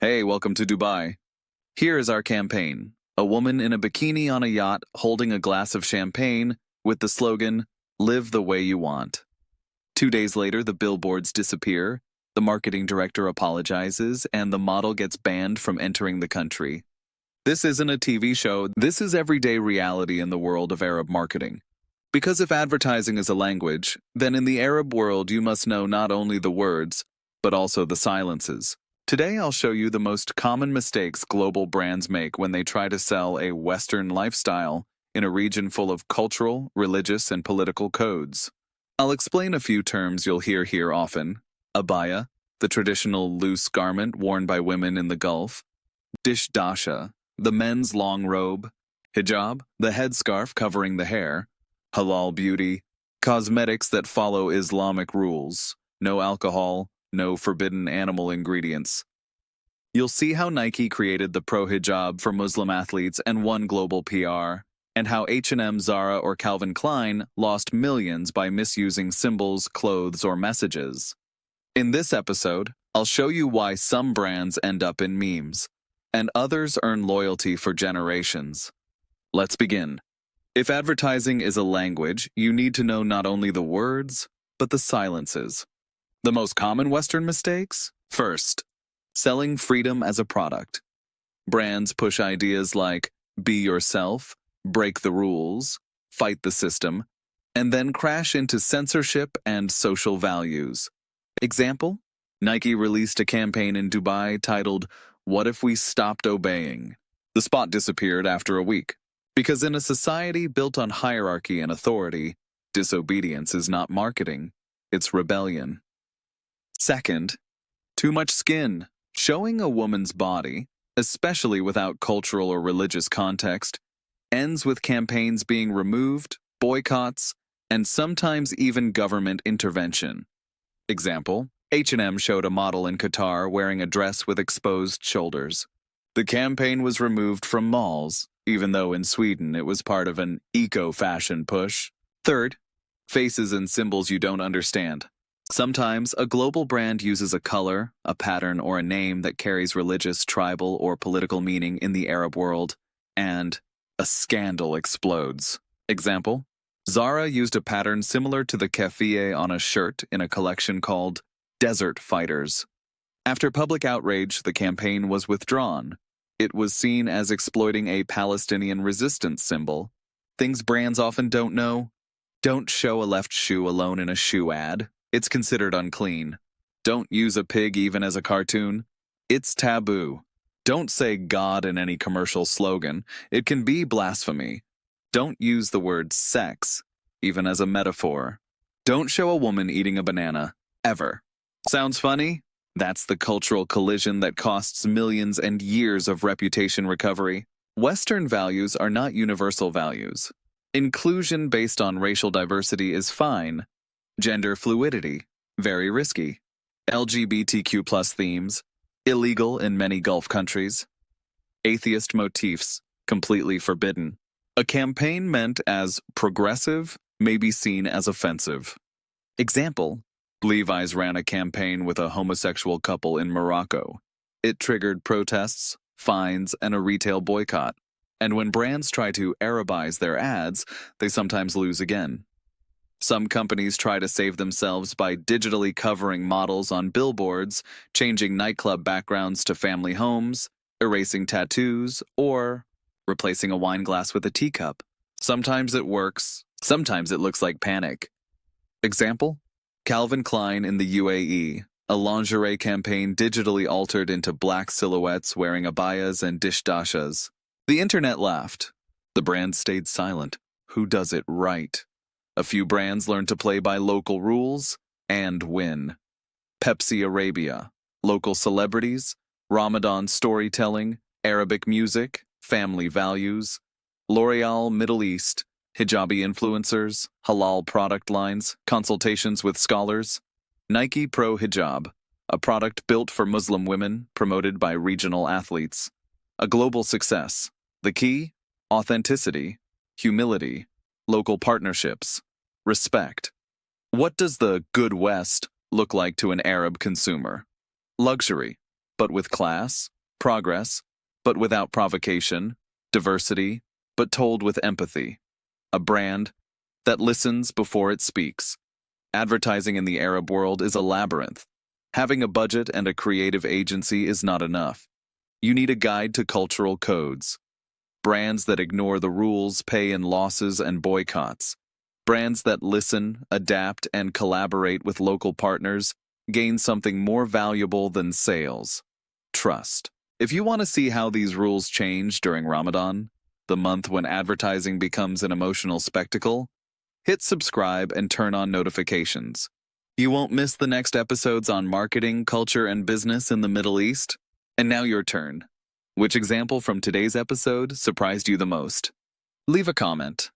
Hey, welcome to Dubai. Here is our campaign. A woman in a bikini on a yacht holding a glass of champagne with the slogan, "Live the way you want." 2 days later, the billboards disappear, the marketing director apologizes, and the model gets banned from entering the country. This isn't a TV show, this is everyday reality in the world of Arab marketing. Because if advertising is a language, then in the Arab world you must know not only the words, but also the silences. Today I'll show you the most common mistakes global brands make when they try to sell a Western lifestyle in a region full of cultural, religious, and political codes. I'll explain a few terms you'll hear here often. Abaya, the traditional loose garment worn by women in the Gulf. Dishdasha, the men's long robe. Hijab, the headscarf covering the hair. Halal beauty, cosmetics that follow Islamic rules. No alcohol, no forbidden animal ingredients. You'll see how Nike created the pro hijab for Muslim athletes and won global PR, and how H&M, Zara, or Calvin Klein lost millions by misusing symbols, clothes, or messages. In this episode, I'll show you why some brands end up in memes, and others earn loyalty for generations. Let's begin. If advertising is a language, you need to know not only the words, but the silences. The most common Western mistakes? First, selling freedom as a product. Brands push ideas like be yourself, break the rules, fight the system, and then crash into censorship and social values. Example? Nike released a campaign in Dubai titled, "What if we stopped obeying?" The spot disappeared after a week. Because in a society built on hierarchy and authority, disobedience is not marketing, it's rebellion. Second, too much skin. Showing a woman's body, especially without cultural or religious context, ends with campaigns being removed, boycotts, and sometimes even government intervention. Example, H&M showed a model in Qatar wearing a dress with exposed shoulders. The campaign was removed from malls, even though in Sweden it was part of an eco-fashion push. Third, faces and symbols you don't understand. Sometimes a global brand uses a color, a pattern, or a name that carries religious, tribal, or political meaning in the Arab world, and a scandal explodes. Example, Zara used a pattern similar to the keffiyeh on a shirt in a collection called Desert Fighters. After public outrage, the campaign was withdrawn. It was seen as exploiting a Palestinian resistance symbol. Things brands often don't know. Don't show a left shoe alone in a shoe ad. It's considered unclean. Don't use a pig even as a cartoon. It's taboo. Don't say God in any commercial slogan. It can be blasphemy. Don't use the word sex, even as a metaphor. Don't show a woman eating a banana, ever. Sounds funny? That's the cultural collision that costs millions and years of reputation recovery. Western values are not universal values. Inclusion based on racial diversity is fine. Gender fluidity, very risky. LGBTQ+ themes, illegal in many Gulf countries. Atheist motifs, completely forbidden. A campaign meant as progressive may be seen as offensive. Example, Levi's ran a campaign with a homosexual couple in Morocco. It triggered protests, fines, and a retail boycott. And when brands try to Arabize their ads, they sometimes lose again. Some companies try to save themselves by digitally covering models on billboards, changing nightclub backgrounds to family homes, erasing tattoos, or replacing a wine glass with a teacup. Sometimes it works, sometimes it looks like panic. Example? Calvin Klein in the UAE, a lingerie campaign digitally altered into black silhouettes wearing abayas and dishdashas. The internet laughed. The brand stayed silent. Who does it right? A few brands learn to play by local rules and win. Pepsi Arabia, local celebrities, Ramadan storytelling, Arabic music, family values. L'Oreal Middle East, hijabi influencers, halal product lines, consultations with scholars. Nike Pro Hijab, a product built for Muslim women, promoted by regional athletes. A global success. The key? Authenticity, humility, local partnerships, respect. What does the Good West look like to an Arab consumer? Luxury, but with class, progress, but without provocation, diversity, but told with empathy. A brand that listens before it speaks. Advertising in the Arab world is a labyrinth. Having a budget and a creative agency is not enough. You need a guide to cultural codes. Brands that ignore the rules pay in losses and boycotts. Brands that listen, adapt, and collaborate with local partners gain something more valuable than sales: trust. If you want to see how these rules change during Ramadan, the month when advertising becomes an emotional spectacle, hit subscribe and turn on notifications. You won't miss the next episodes on marketing, culture, and business in the Middle East. And now your turn. Which example from today's episode surprised you the most? Leave a comment.